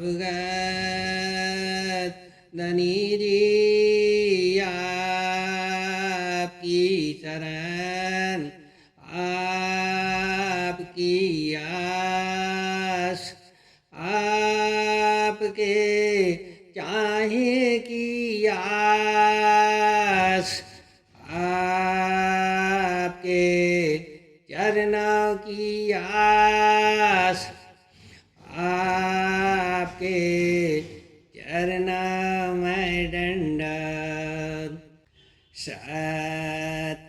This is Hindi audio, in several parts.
अवगत धनी जी आपकी शरण आपकी आस आपके चाहे की आस आपके चरणों की आस आपके चरणों में दंडवत सत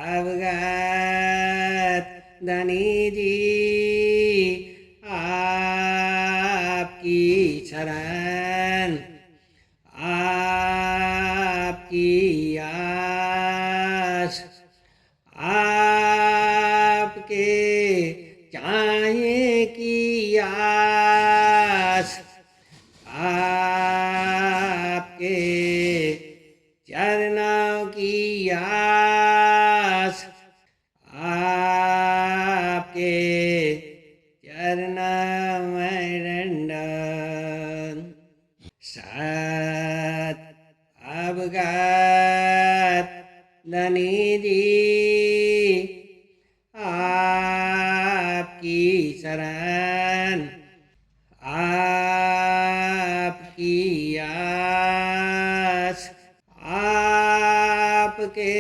अवगत धनी जी आपकी शरण आपकी आस आपके चाहे की आस आपके चरणों की आस आपके चरणों में दंडवत सत अवगत धनी जी आपकी शरण आपकी आस आपके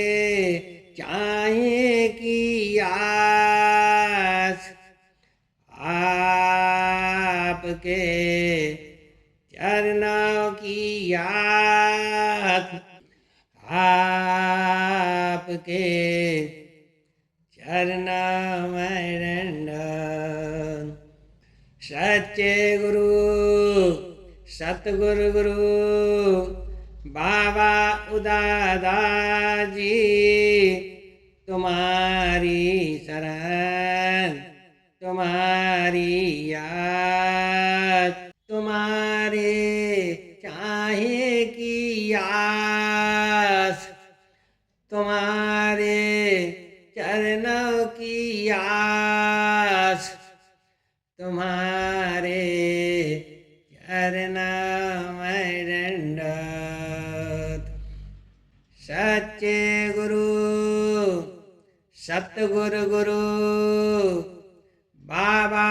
चाहे की आस आपके चरणों की आस आपके चरणों में दंडवत सच्चे गुरु सतगुरु गुरु बाबा उदादास जी तुम्हारी शरण तुम्हारी आस तुम्हारे चाहे की आस तुम्हारे चरणों की आस तुम्हारे चरणों में दंडवत सच्चे गुरु सतगुरु गुरु बाबा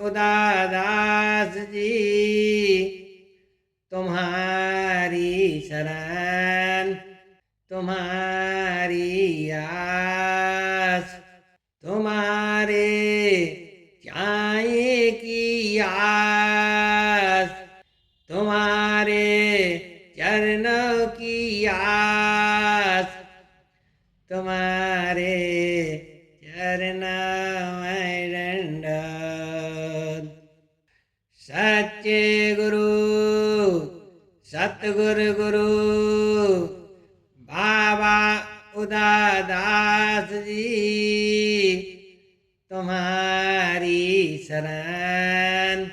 उदादास जी तुम्हारी शरण तुम्हारी आस तुम्हारे चाहे की आस तुम्हारे चरणों की आस तुम्हारे चरणों में दंडवत सच्चे गुरु सतगुरु गुरु बाबा उदादास जी तुम्हारी शरण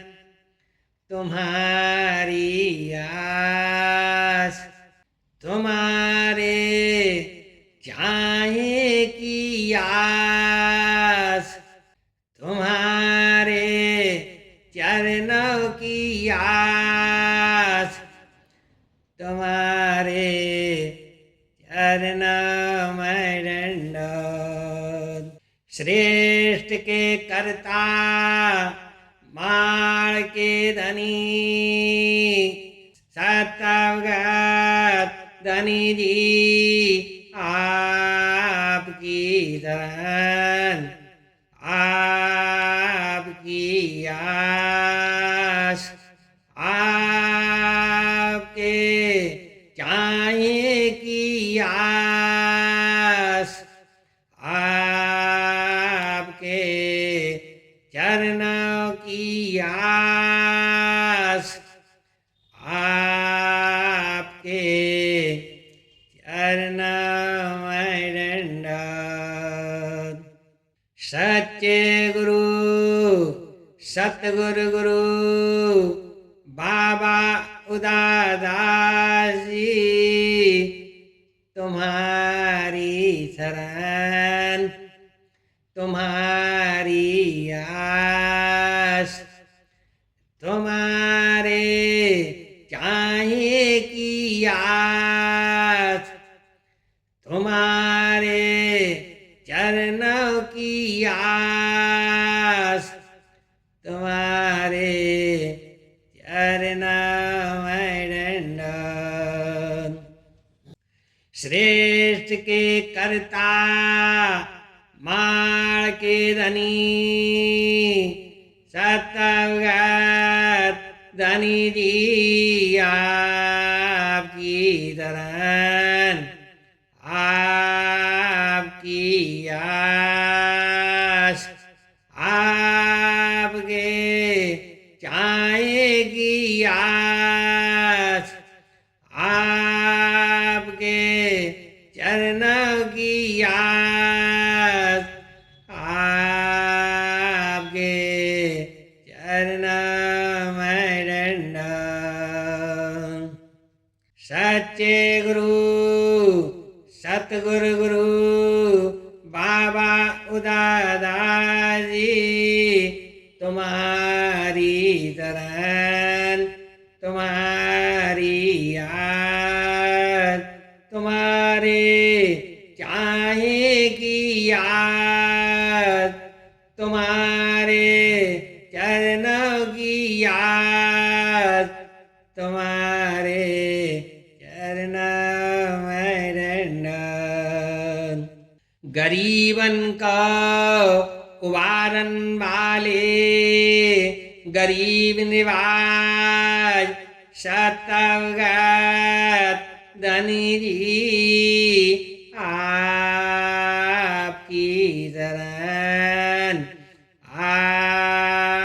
तुम्हारी आस तुम्हारे चाहे की आस तुम्हारे चरणों की आस तुम्हारे चरणों में दंडवत श्रेष्ठ के कर्ता माल के धनी सतअवगत धनी जी आपकी शरण आपकी आस आपके चाहे की आस आपके चरणों की आस आपके चरणों में दंडवत सच्चे गुरु सतगुरु गुरु बाबा उदादास जी तुम्हारी शरण तुम्हारी आस तुम्हारे तुम्हारे चरण में दंडन। श्रेष्ठ के कर्ता माण के धनी, सतवगत धनी जी आपकी शरण, आपकी आस, आपके चाहेगी आस, आपके चरण की आस, आपके चरण में दंडन। सच्चे गुरु सतगुरु गुरु बाबा उदादास जी, तुम्हारी शरण, तुम्हारी आस, तुम्हारे चाहेगी आस, तुम्हारे चरण की आस, तुम्हारे चरण में दंडन। गरीबन का उबारन वाले, गरीब निवाज सतवगत धनी जी आपकी शरण,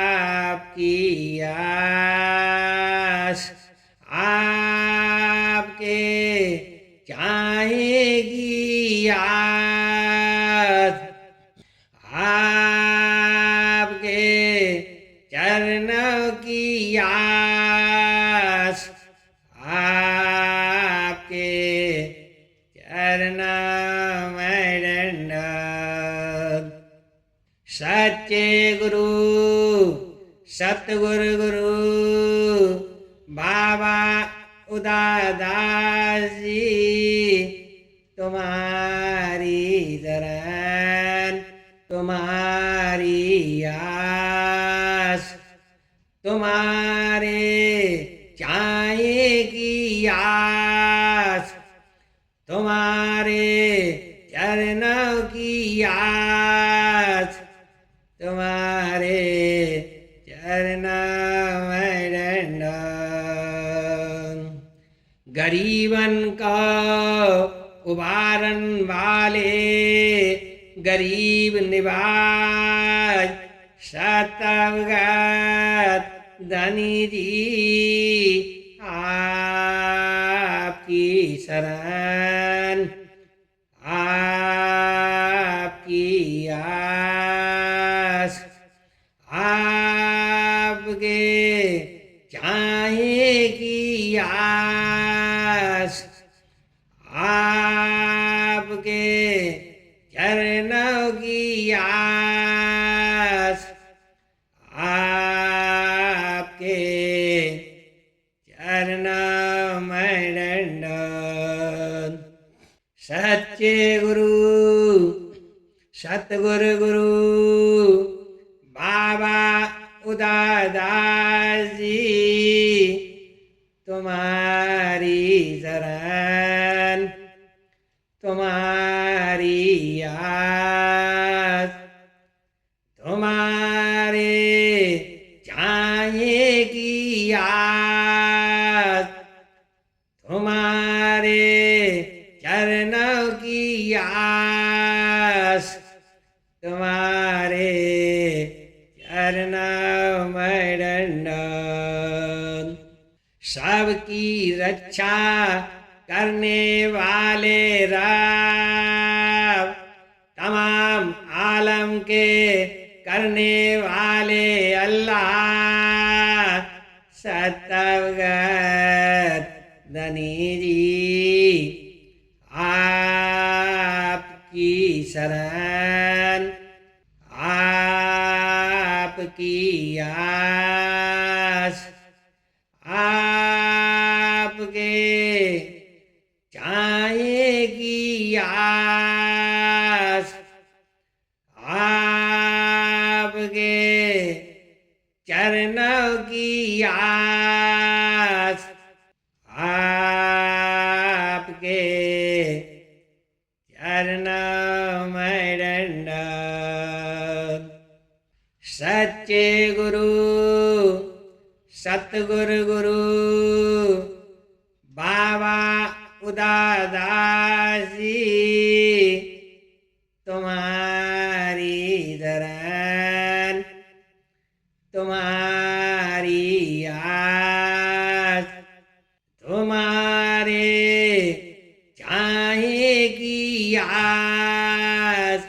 आपकी आस, आपके चाहेगी आस, आपके चरण की आस, आपके चरण में दंडन। सच्चे गुरु सतगुरु गुरु बाबा उदादास जी, तुम्हारी शरण, तुम्हारी आस, तुम्हारे चाहेगी आस, तुम्हारे चरण की आस, तुम्हारे चरण में दंडन। गरीबन का उबारन वाले, गरीब निवाज सतवगत धनी जी आपकी शरण, आपकी आस, आपके चाहेगी आस, आपके चरण की आस, आपके चरण में दंडन। सच्चे गुरु सतगुरु गुरु बाबा उदादास जी, तुम्हारी शरण, तुम्हारी आस, तुम्हारे चाहेगी आस, तुम्हारे चरण की आस, तुम्हारे चरण में दंडन। सबकी रक्षा करने वाले रब, तमाम आलम के करने वाले अल्लाह, सतवगत धनी जी आपकी शरण, आपकी आस, आपके चाहेगी आस, आपके चरणों की आस आपके चरणों में दंडवत। सच्चे गुरु सतगुरु गुरु बाबा उदादास जी, तुम्हारी शरण तुम्हारी आस, तुम्हारे चाहेगी आस,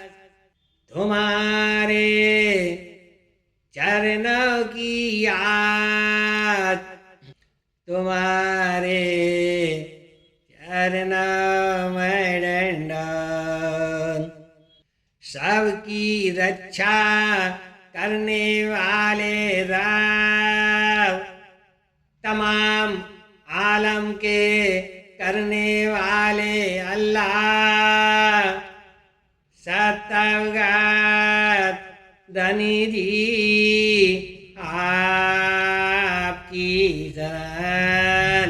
तुम्हारे चरणों की आस, तुम्हारे चरणों में दंडवत। सबकी रक्षा करने वाले रब, तमाम आलम के करने वाले अल्लाह, सतवगत धनी जी आपकी शरण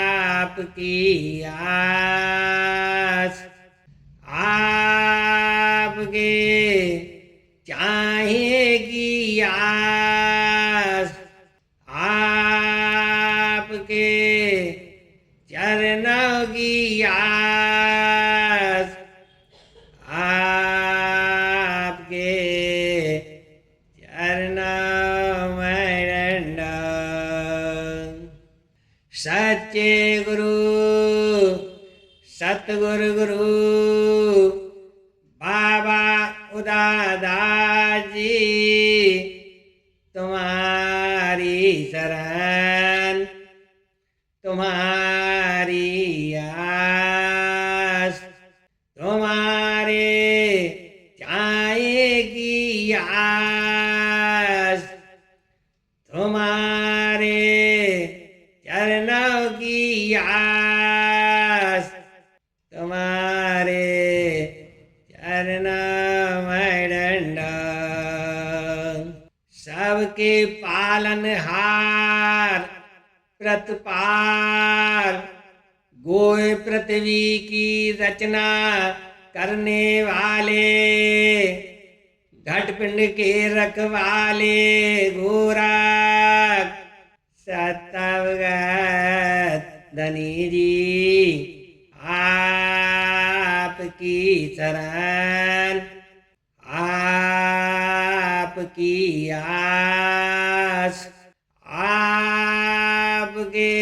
आपकी आस, आपके चाहेगी आस, आपके चरणों की आस, आपके चरणों में दंडवत। सच्चे गुरु सतगुरु गुरु बाबा उदादास जी, तुम्हारी शरण तुम्हारी आस, तुम्हारे चाहेगी आस, तुम्हारे चरणों की आस, तुम्हारे चरणों में दंडवत। सबके पालनहार प्रतिपाल, गोए पृथ्वी की रचना करने वाले, घटपिंड के रखवाले गोरख, सतवगत धनी जी आपकी शरण आपकी आस, आपके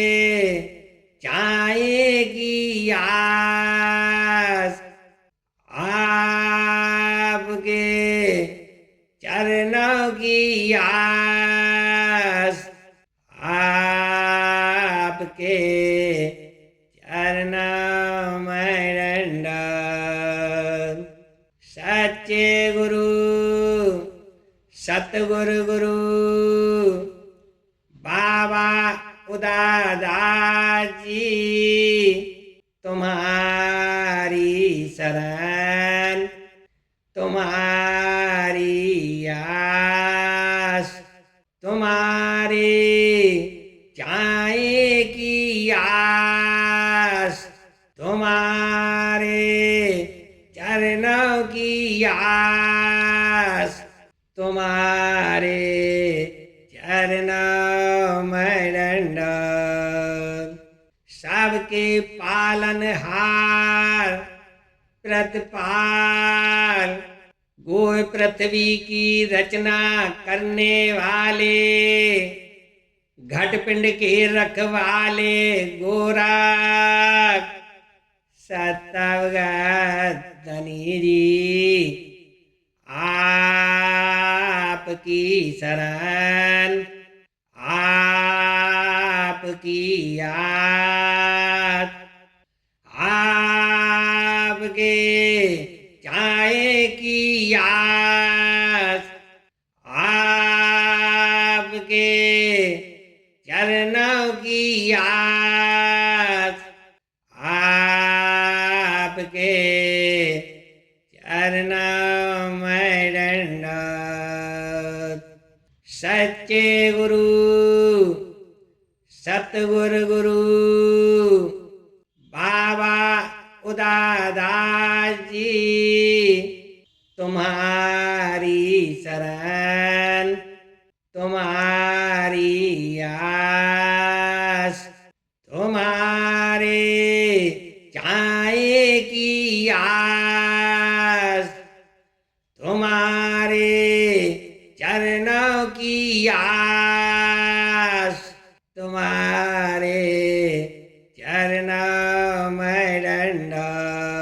चाहेगी आस, आपके चरणों की आस, आपके चरणों में दंडवत। सच्चे गुरु सतगुरु गुरु बाबा उदादास जी, तुम्हारी शरण तुम्हारी आस, तुम्हारे चाहेगी आस, तुम्हारे चरणों की आस, तुम्हारे चरणों में दंडवत। सबके पालनहार प्रतिपाल, गोए पृथ्वी की रचना करने वाले, घटपिंड के रखवाले गोरख, सतवगत धनी जी आपकी शरण आपकी आस, आपके चाहेगी आस, आपके चरणों की आस, आपके चरणों में दंडवत। सच्चे गुरु सतगुरु गुरु बाबा उदादास जी तुम्हारी शरण तुम्हारी आस तुम्हारे चाहे की आस तुम्हारे चरणों की आस तुम्हारे चरणों में दंडवत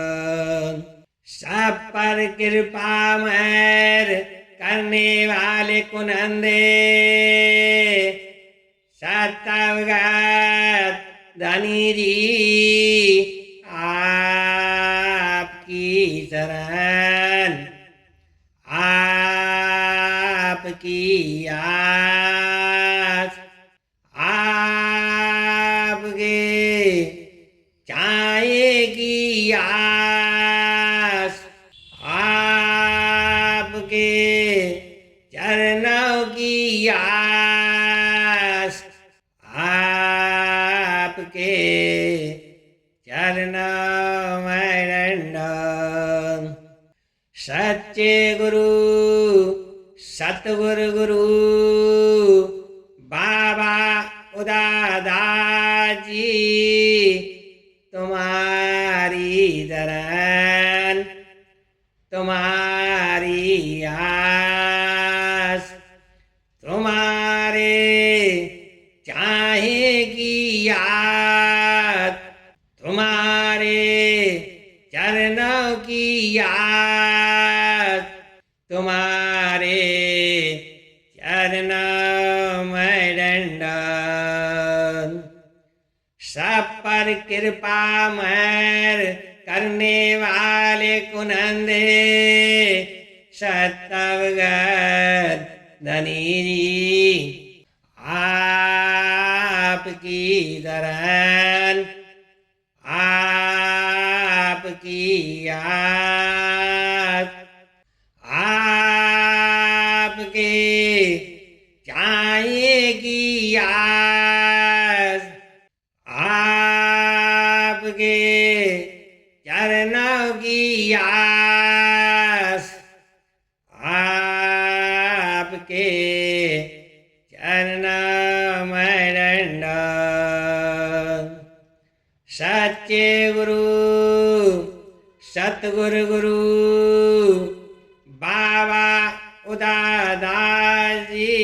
सब पर कृपा मेहर करने वाले कुनंदे सतवगत धनी जी आपकी शरण आपकी आस आपके चाहेगी आस आपके चरणों की आस आपके चरणों में दंडवत सच्चे गुरु सतगुरु गुरु बाबा उदादास जी तुम्हारी शरण तुम्हारी आस तुम्हारे चाहेगी याद तुम्हारे चरणों की याद तुम्हारे चरणों में दंडवत सब पर कृपा मेहर करने वाले कुनंदे सतवगत धनी जी आपकी शरण आपकी आस आपके चाहेगी आस आपके चरणों की आस आपके चरणों में दंडवत सच्चे गुरु सतगुरु गुरु बाबा उदादास जी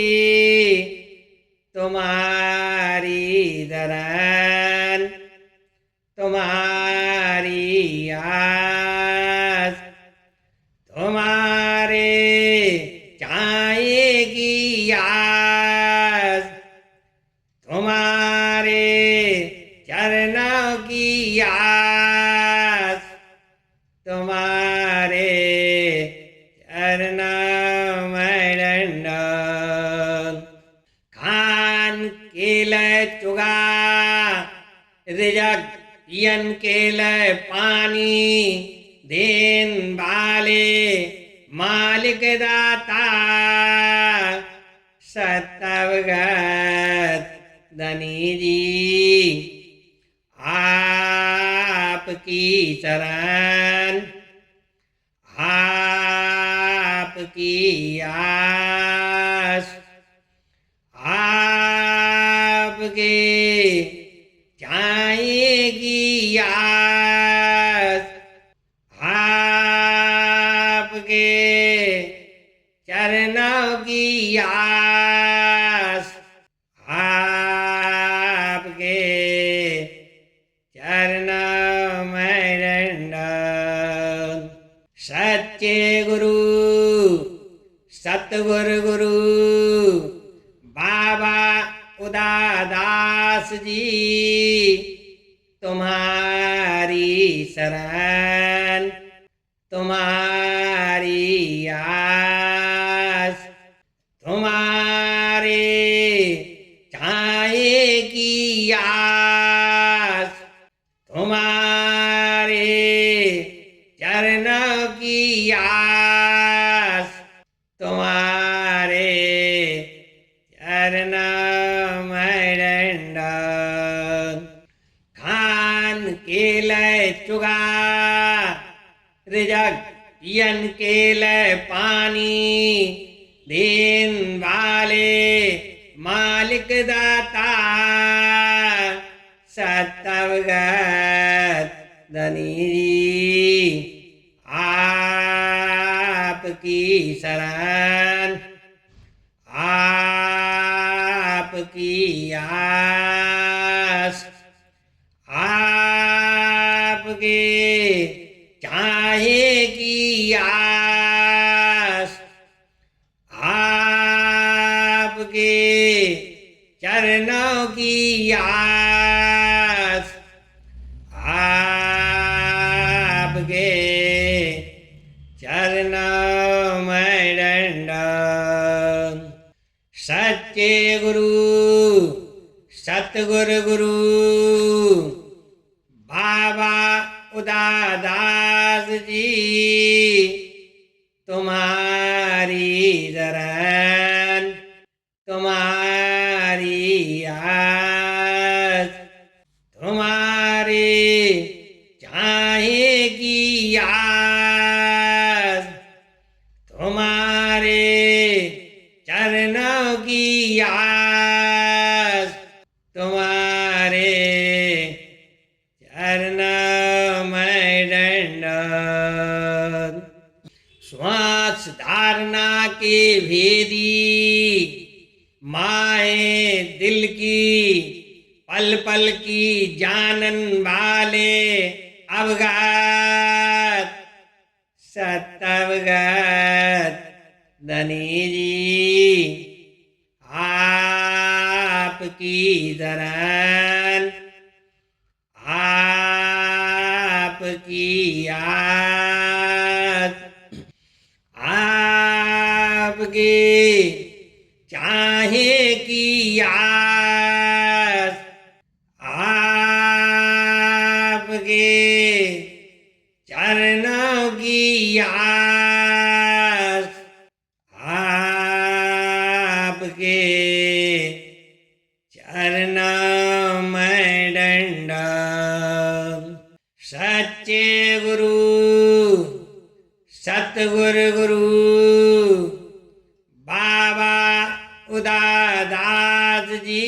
तुम्हारी शरण तुम्हारी आस तुम्हारे चाहेगी आस तुम्हारे चरणों की आस तुम्हारे चरणों में दंडवत खान केले चुगा रिजक पियन केले पानी देन वाले मालिक दाता सतवगत धनी जी आपकी शरण आपकी आस आपके चाहेगी आस आपके चरणों की आस आपके चरणों में दंडवत सच्चे गुरु सतगुरु गुरु बाबा उदादास जी तुम्हारी शरण तुम्हारी आस तुम्हारे चाहेगी आस तुम्हारे चरणों की आस तुम्हारे जग पियन केल पानी, देन वाले मालिक दाता, सतवगत धनी आपकी शरण, आपकी आस, आपके चाहे की आस, आपके चरणों की आस, आपके चरणों में दंडवत। सच्चे गुरु सतगुरु गुरु बाबा उदादास जी, तुम्हारी शरण, तुम्हारी आस, तुम्हारे चाहे की आस, तुम्हारे चरणों की आस, तुम्हारे चरणों में दंडवत। श्वास धारणा के भेदी, माए दिल की पल पल की जानन वाले अवगत, सतवगत धनी जी, आपकी शरण, आपकी आस, आपके चाहे की आस, आपके चरणों की आस, आपके चरणों में दंडवत। सच्चे गुरु सतगुरु गुरु बाबा उदादास जी,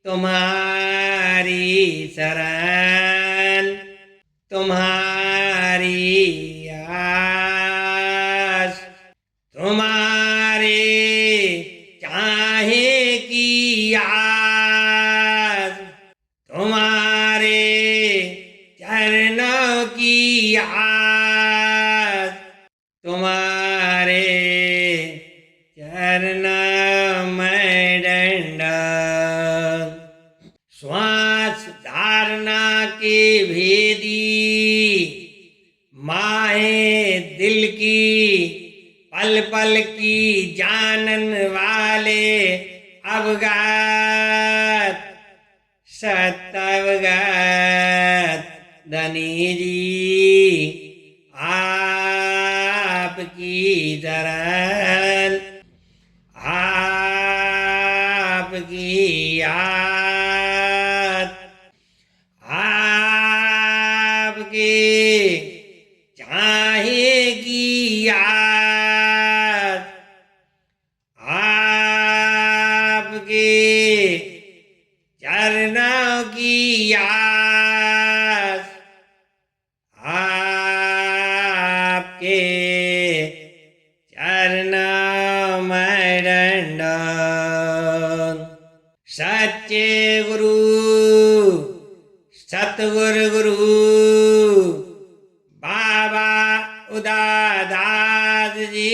तुम्हारी शरण, तुम्हारी आस, तुम्हारे चाहे की आस, तुम्हारे चरणों की आस, तुम्हारे चरणों में दंडवत। श्वास धारणा के भेदी, माए दिल की पल पल की जानन वाले अवगत, सतवगत धनी जी, आपकी शरण, आपकी आस, आपके चाहे की आस, आपके चरणों की आस, आपके चरणों में दंडवत। सच्चे गुरु सतगुरु गुरु बाबा उदादास जी,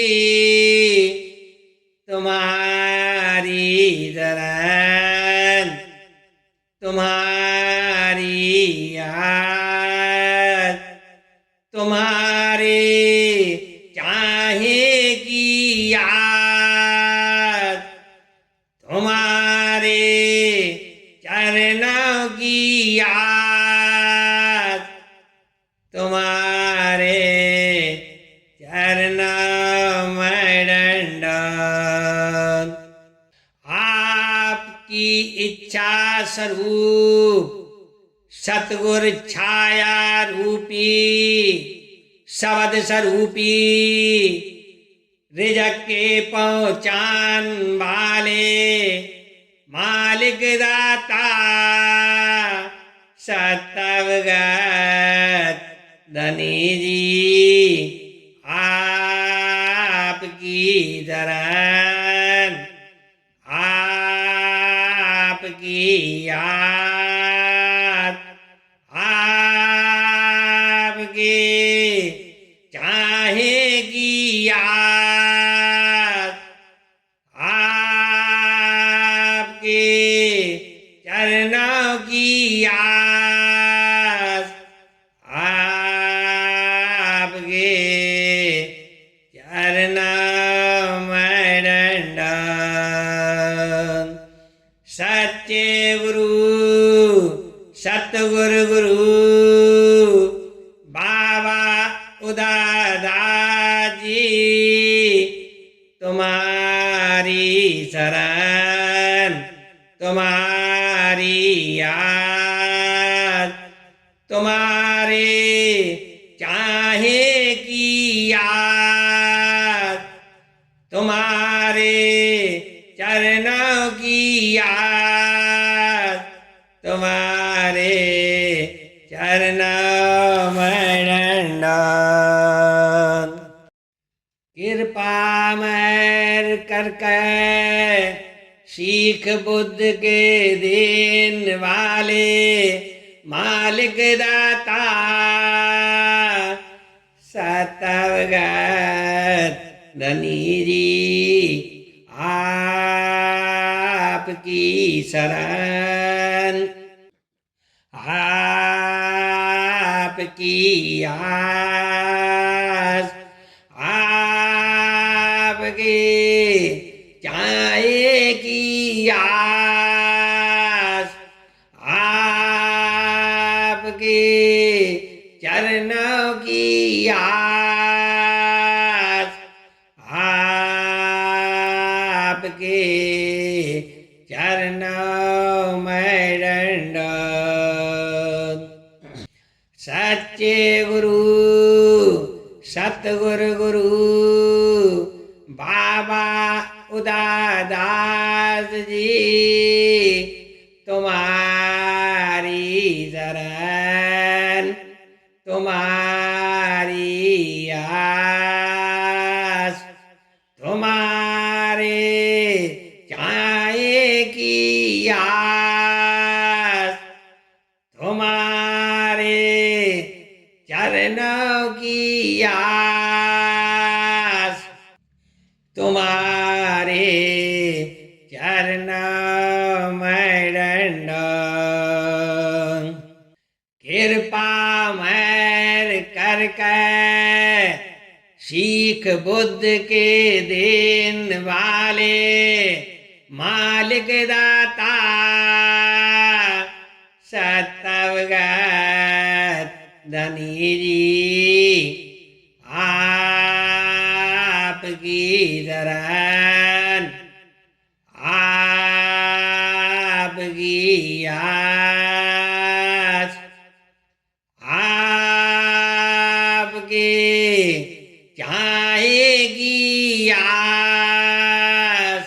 तुम्हारी शरण, तुम्हारी आस, तुम्हारे चाहे की आस, तुम्हारे चरणों की आस, तुम्हारे चरणों में दंडवत। आपकी इच्छा स्वरूप सतगुर छाया रूपी शब्द स्वरूपी रिजक के पहचान वाले मालिक दाता सतवगत धनी जी आपकी शरण आपकी याद आपके चाहेगी याद आपके चरणों की आस आपके चरणों में दंडन सच्चे गुरु सतगुरु गुरु बाबा उदादास जी तुम्हारी शरण तुम्हारी याद तुम्हारे चाहे की याद तुम्हारे चरणों की याद तुम्हारे चरणों में दंडन कृपा मेर करके सीख बुद्ध के देन वाले मालिक दाता सतवगत धनी जी आपकी शरण आपकी आस आपके चाहे की आस आपके चरणों की आस आपके चरणों में दंडन सच्चे गुरु सतगुरु गुरु बाबा उदादास जी तुम्हारी शरण तुम्हारी आस तुम्हारे चाहे की आस तुम्हारे चरणों की आस तुम्हारे चरणों में दंडन कृपा मेर करके सीख बुद्ध के देन वाले मालिक दाता सतवगत धनी जी आपकी शरण आपकी आस आपके चाहेगी आस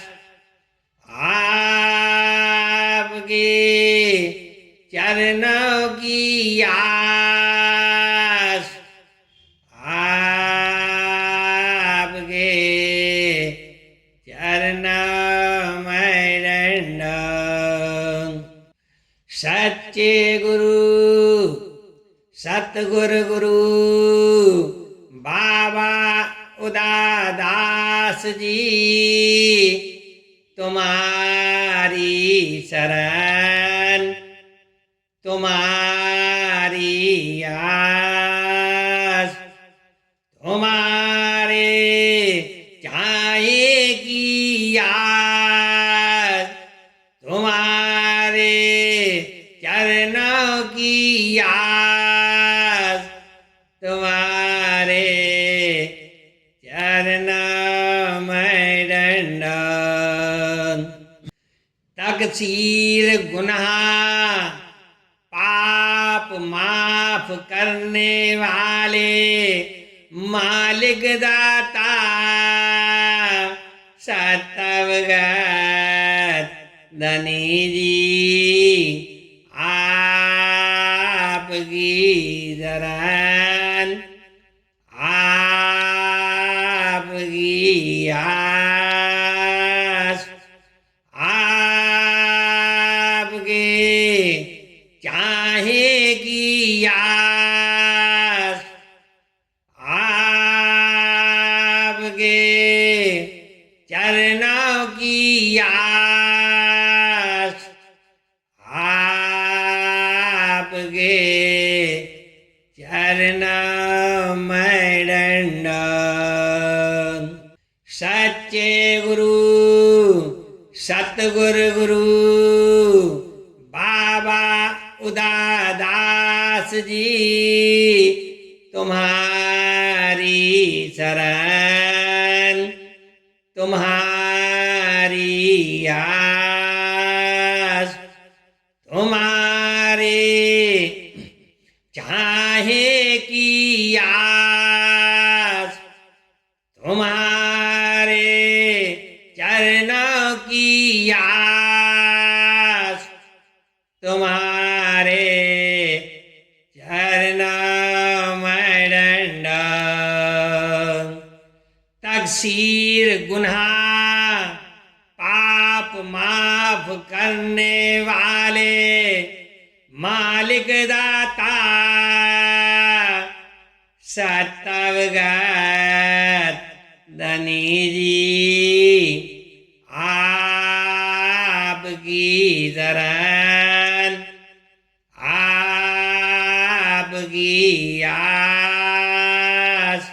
आपके चरणों की आस आपके चरणों में दंडन सच्चे गुरु सतगुरु गुरु बाबा उदादास जी तुम्हारी शरण तुम्हारी आस तुम्हारे चाहे की आस तुम्हारे चरणों की आस तुम्हारे चरणों में दंडन तकसीर गुनाह पाप करने वाले मालिक दाता सतवगत धनी जी आपकी शरण आपकी आस आपके चाहे की आस आपके चरणों की आस आपके चरणों में दंडन। सच्चे गुरु सतगुरु गुरु बाबा उदादास जी तुम्हारी शरण तुम्हारी आस तुम्हारे चाहे की आस तुम्हारे चरणों की आस तुम्हारे चरणों में दंडन। तकसीर गुनाह पाप माफ करने वाले मालिक दाता सतवगत धनी जी आपकी शरण आपकी आस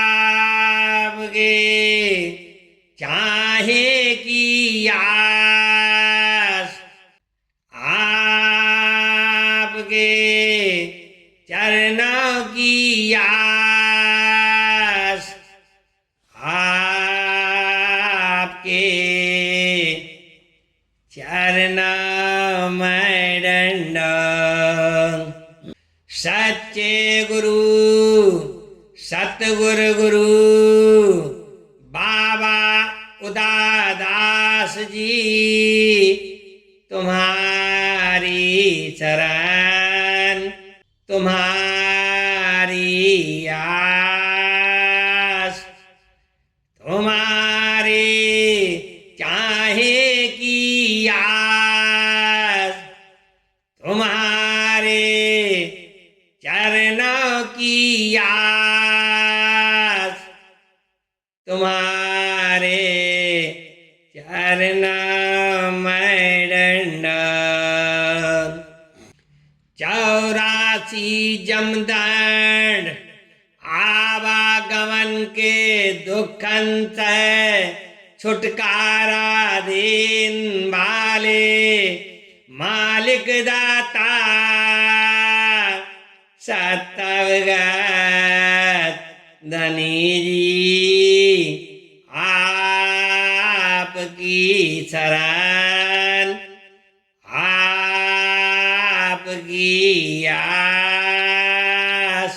आपके चाहे की आस आपके चरणों की आस आपके चरणों में दंडन। सच्चे गुरु सतगुरु गुरु बाबा उदादास जी तुम्हारी शरण तुम्हारी आस तुम्हारे चाहे की आस तुम्हारे चरणों की आस तुम्हारे चरणों में दंडन। 84 जमदंड आवागमन के दुखन से छुटकारा देन वाले मालिक दाता सतवगत धनी जी आपकी शरण आपकी आस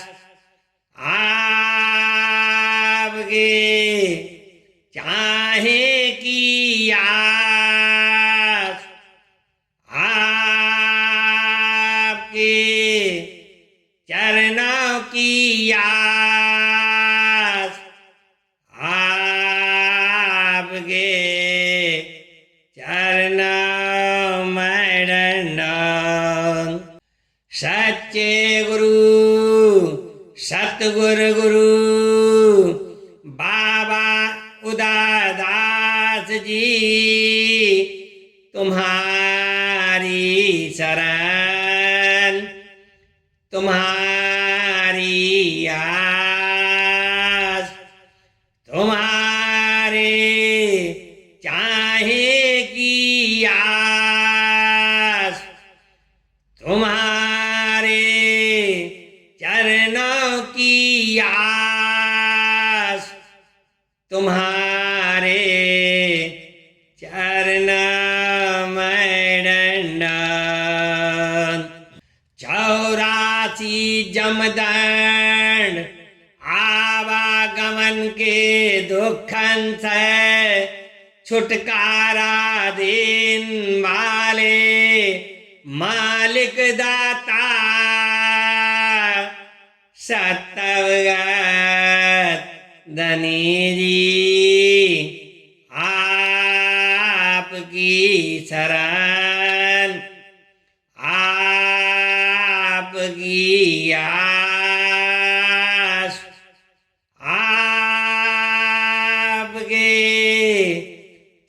आपके चाहे की आस आपके चरणों की आस आपके चरणों में दंडन। सच्चे गुरु सतगुरु गुरु बाबा उदादास जी तुम्हारी शरण तुम्हारी आस तुम्हारे चाहे की आस तुम्हारे चरणों की आस तुम्हारे चरणों में दंडन। 84 दंड आवागमन के दुखन से छुटकारा देन वाले मालिक दाता सतवगत धनी जी आपकी शरण आपकी आस आपके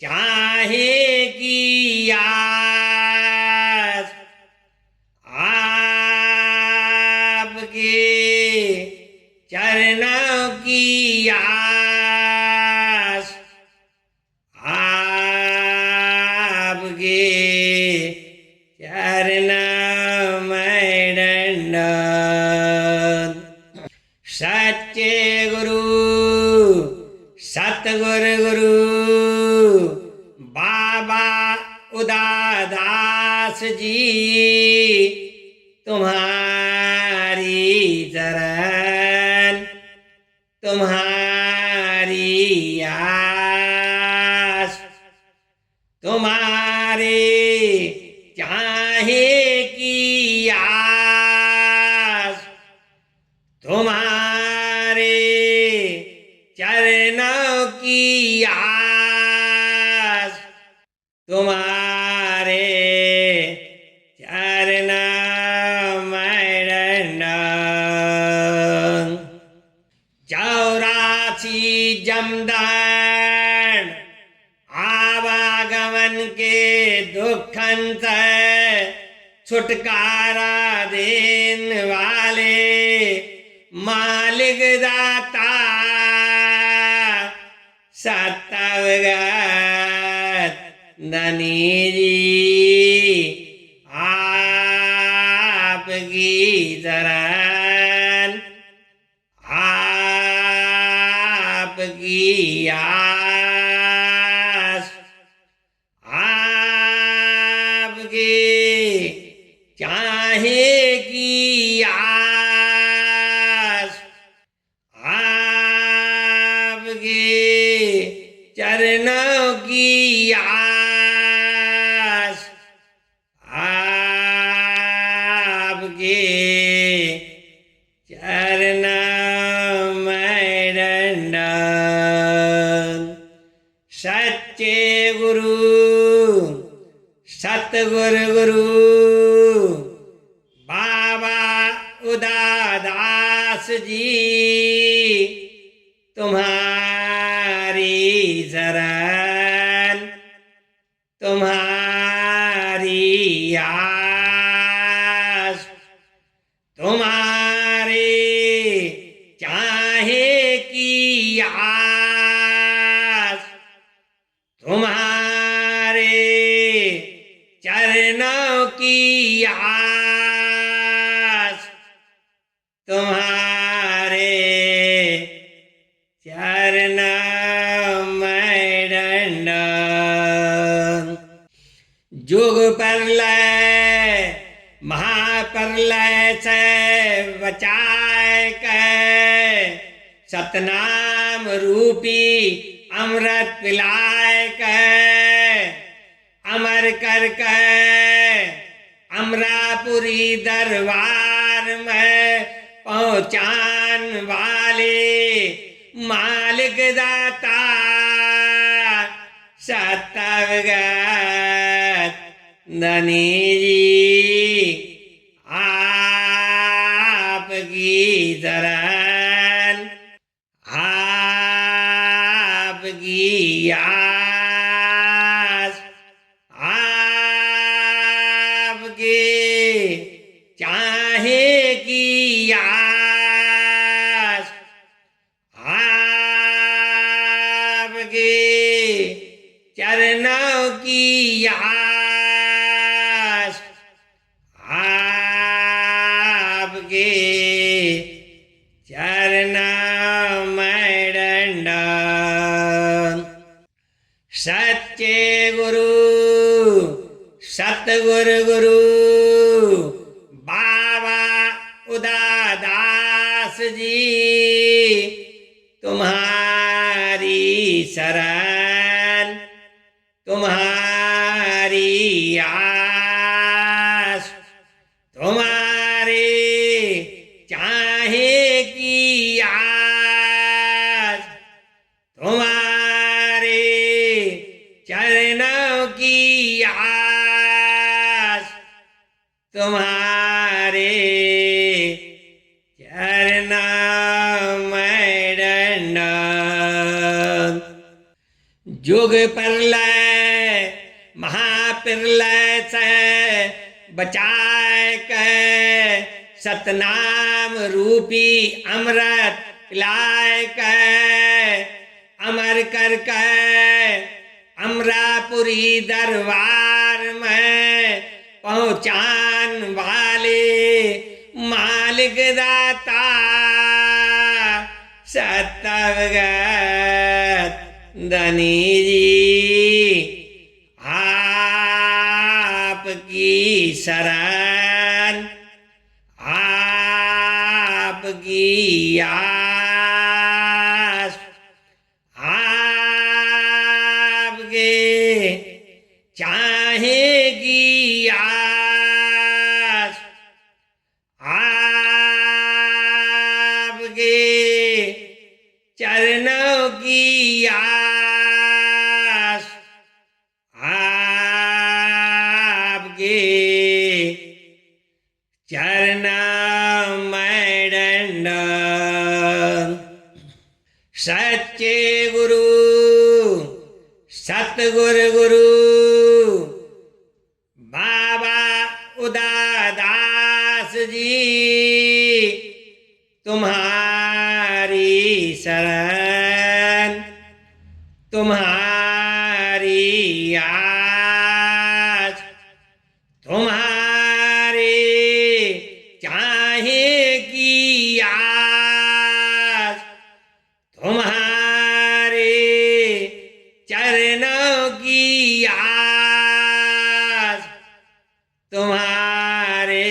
चाहे की आस आपके चरणों की आस आपके चरणों में दंडवत। सच्चे गुरु सतगुरु गुरु बाबा उदादास जी तुम्हारी शरण तुम्हारी आस तुम्हारे चाहे की आस तुम्हारे चरणों की आस तुम्हारे चरणों में दंडवत। 84 जमदंड आवागमन के दुखन से छुटकारा देन वाले मालिक दाता सतवगत धनी जी आपकी शरण आपकी आस आपके चाहे की आस आपके चरणों की आस आपके चरणों में दंडवत। सच्चे गुरु सतगुरु गुरु बाबा उदादास जी तुम्हारी शरण तुम्हारी आस तुम्हारे चाहे की आस तुम्हारे चरणों की आस तुम्हारे चरणों में दंडवत। जुग प्रलय महाप्रलय से बचाए के सतनाम रूपी अमृत पिलाए के अमर कर के अमरापुरी दरबार में पहुँचान वाले मालिक दाता सतवगत धनी जी आपकी शरण आपकी आस आपके चाहे की आस आपके चरणों की आस आपके चरणों में दंडवत। सच्चे गुरु सतगुरु गुरु बाबा उदादास तुम्हारी शरण, तुम्हारी आस, तुम्हारे चाहे की आस, तुम्हारे चरणों की आस, तुम्हारे चरणों में दंडवत। जुग प्रलय महाप्रलय से बचाए के सतनाम रूपी अमृत पिलाए के अमर कर के अमरापुरी दरबार में पहुँचान वाले मालिक दाता सतवगत धनी जी, आपकी शरण, आपकी आस, आपके चाहेगी आस, आपके चरणों की आस, आपके चरणों में दंडवत। सच्चे गुरु सतगुरु गुरु बाबा उदादास जी, तुम्हारी शरण, तुम्हारी आस, तुम्हारे चाहे की आस, तुम्हारे चरणों की आस, तुम्हारे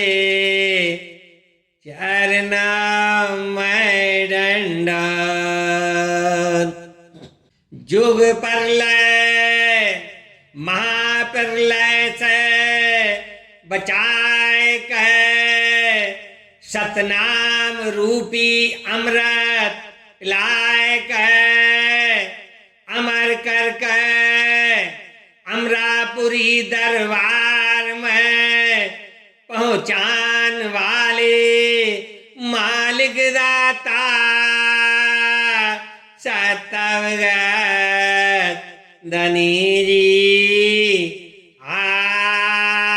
चरणों में दंडवत। जुग प्रलय महाप्रलय से बचाए के सतनाम रूपी अमृत पिलाए के अमर कर के अमरापुरी दरबार में पहुँचान वाले मालिक दाता सतवगत धनी जी,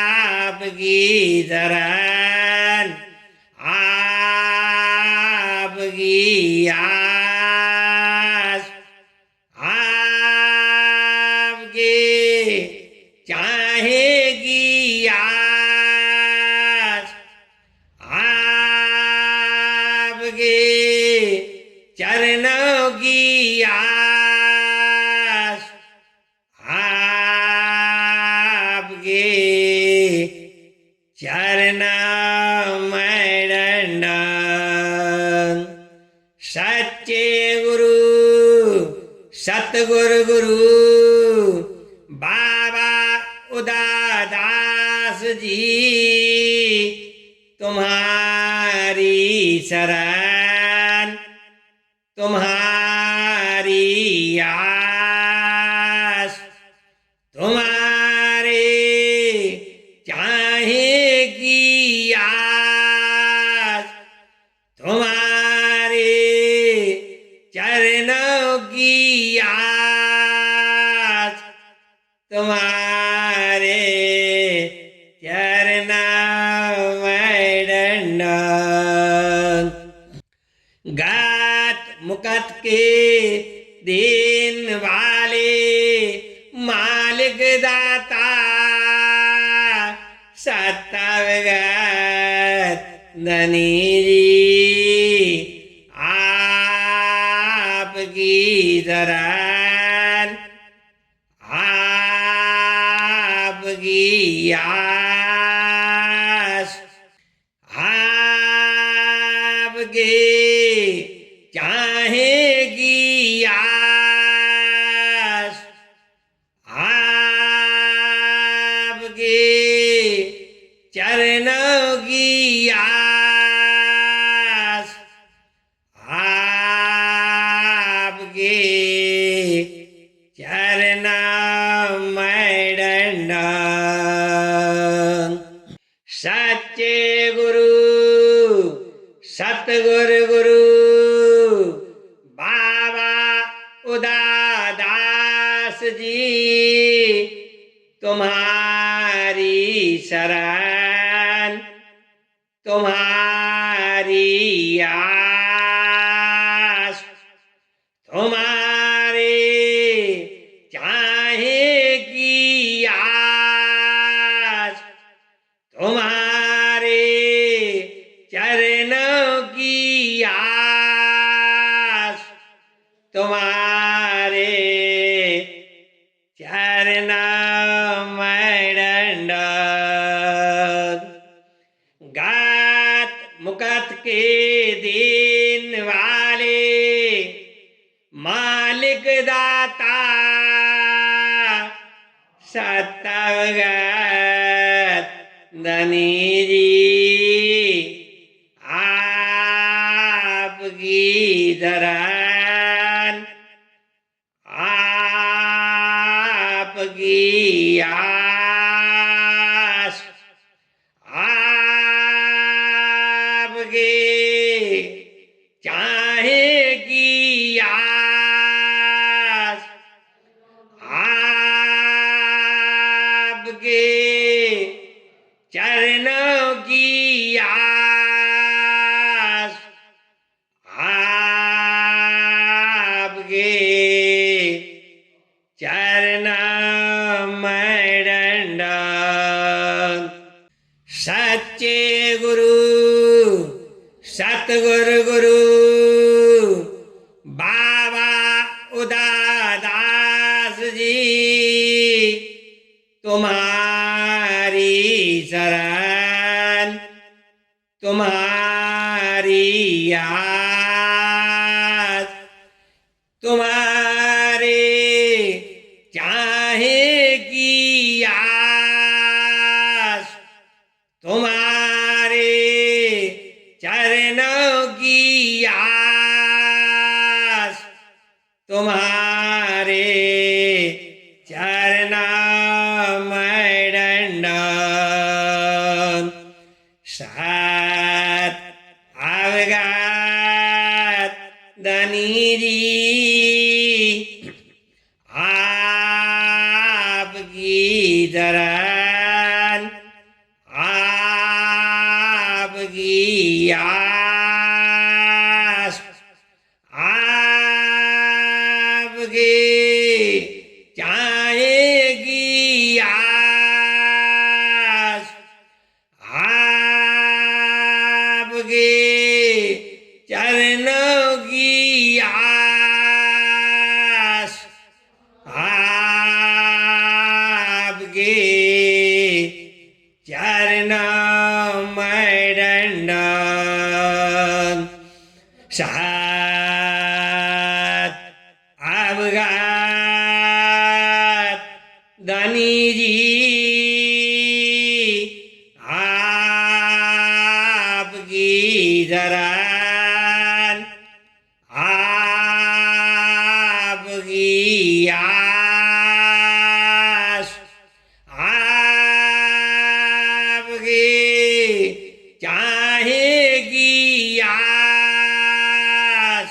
आपकी शरण, आपकी आस, आपके चाहेगी आस, आपके चरणों की आस, आपके चरणों में दंडवत। सच्चे गुरु सतगुरु गुरु बाबा उदादास जी, तुम्हारी शरण, तुम्हारी आस, तुम्हारे चाहे की आस, तुम्हारे चरणों की आस, तुम्हारे चरणों में दंडवत। गात मुकत के दिन वाले मालिक दाता सतवगत धनी जी, आपकी शरण, आपकी आस, आपके तुम्हारी शरण, तुम्हारी आस, तुम्हारे चाहेगी आस, तुम्हारे चरणों की आस, तुम्हारे चरणों दंडवत। गात मुकत के दीन वाले, मालिक दाता सतवगत धनी जी, आपकी धरन, आपकी आस, आपके चाहेगी आस, आपके चरणों की आस, आपके चरणों में दंडवत। सच्चे गुरु सतगुरु गुरु बाबा उदादास जी, तुम्हारी शरण, तुम्हारी आस, तुम्हारे चाहेगी आस, तुम्हारे चरणों की आस, तुम्हारे चरणों में दंडवत। सत अवगत धनी जी, आपकी धरन, आपकी आस, आपके चाहेगी आस, आपके चरणों की आस, आपके चरणों में दंडवत। सत अवगत धनी जी, आपकी धरन, आपकी आस, आपके चाहेगी आस,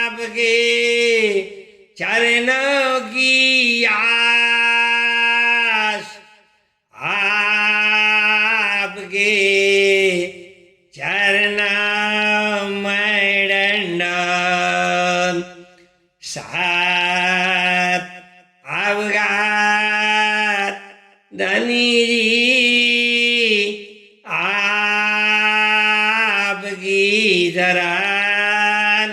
आपके चरणों की आस, आपके चरणों में दंडवत। सत अवगत धनी जी, आपकी धरन,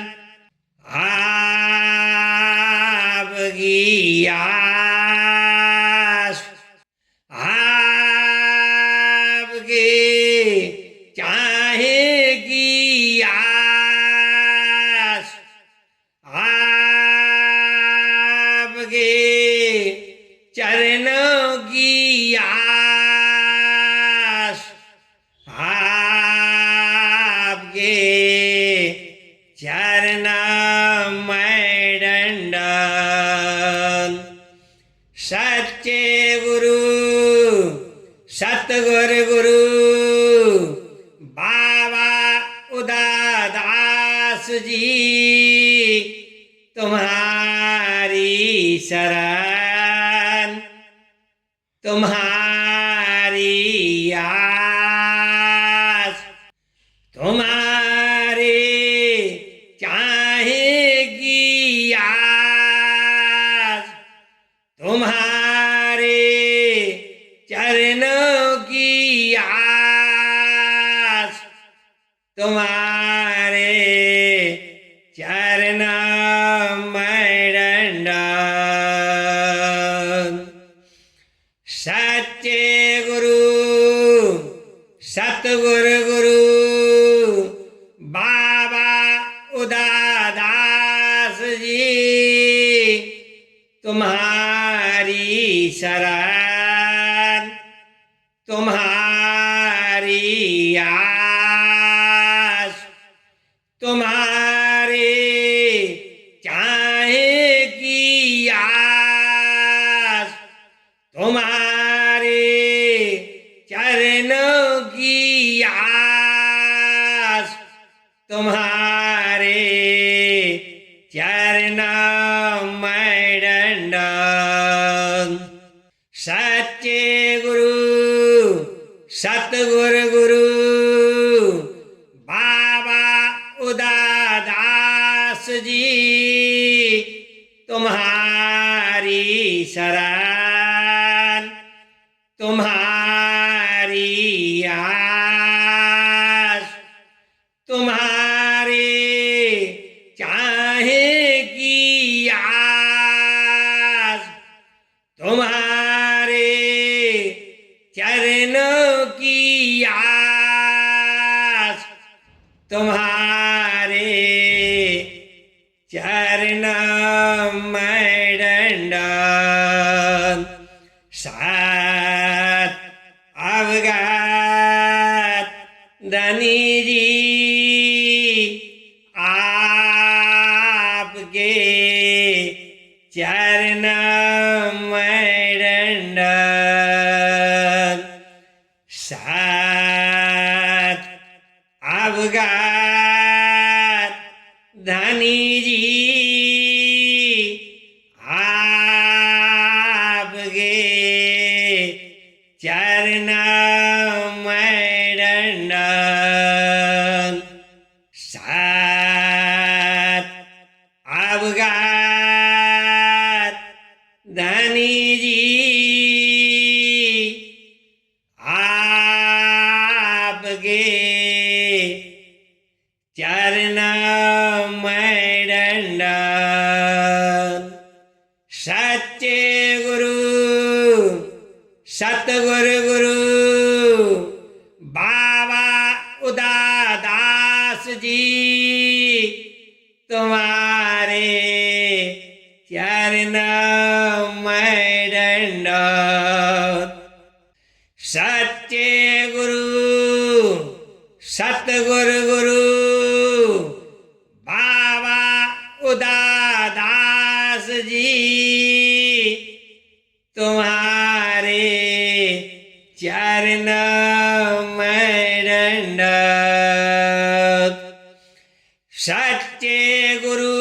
आपकी आस, आपके चाहेगी आस, आपके चरणों की आस, आपके चरणों में दंडवत। सच्चे गुरु सतगुरु गुरु बाबा उदादास जी, तुम्हारी शरण तुम्हारी आस, तुम्हारे चाहेगी आस, तुम्हारे चरणों की आस, तुम्हारे चरणों में दंडन। सच्चे गुरु सतगुरु गुरु बाबा उदादास जी, तुम्हारी शरण तुम्हारी आस, तुम्हारे चाहेगी आस, तुम्हारे चरणों की आस, तुम्हारे चरणों में दंडन। सच्चे गुरु सतगुरु गुरु बाबा उदादास जी, तुम्हारी शरण तुम्हारी आस, तुम्हारे चाहेगी आस, तुम्हारे चरणों की आस, तुम्हारे चरणों में दंडन। सत अवगत धनी जी आपके चरणों में दंडन। सत अवगत धनी जी आपके चरणों में दंडन। सत अवगत धनी जी आपके चरणों में दंडन। सच्चे गुरु सतगुरु गुरु बाबा उदादास जी, तुम्हारे चरणों में दंडन। सच्चे गुरु सतगुरु गुरु बाबा उदादास जी, तुम्हारे चरणों में दंडन। सच्चे गुरु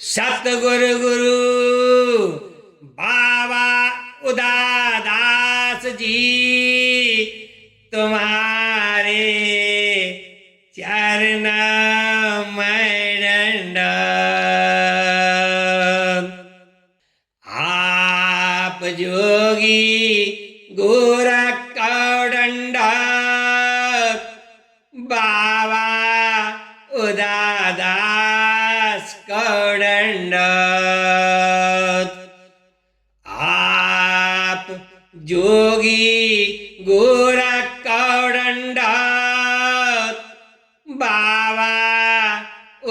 सतगुरु गुरु बाबा उदादास जी, तुम्हारे चरणों में दंडन। आप जोगी गोरख को दंडक, बाबा उदादास को दंडक। आप जोगी गोरख को दंडक, बाबा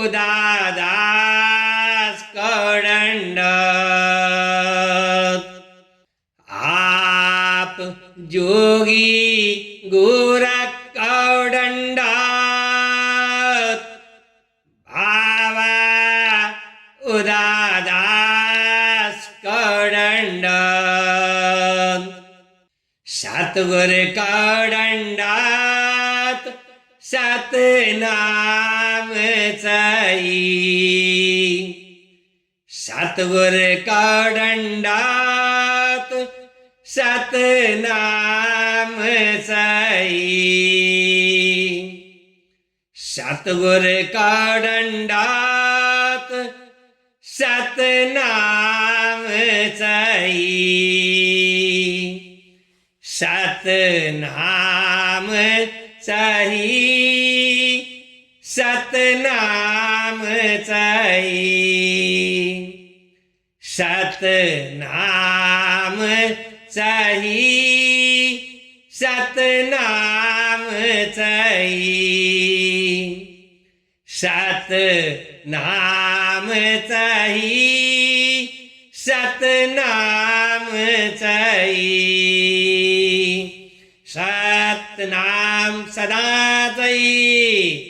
उदादास को दंडक। आप जोगी गोरख को दंडक, बाबा उदादास को दंडक। सतगुरु को दंडक, सतनाम सही। सतगुर का दंडात सतनाम सही। सतगुर का दंडात सतनाम सही। सतनाम सही। सतनाम सही। सतनाम सही। सतनाम सही। सतनाम सही। सतनाम सही। सतनाम सदा सही।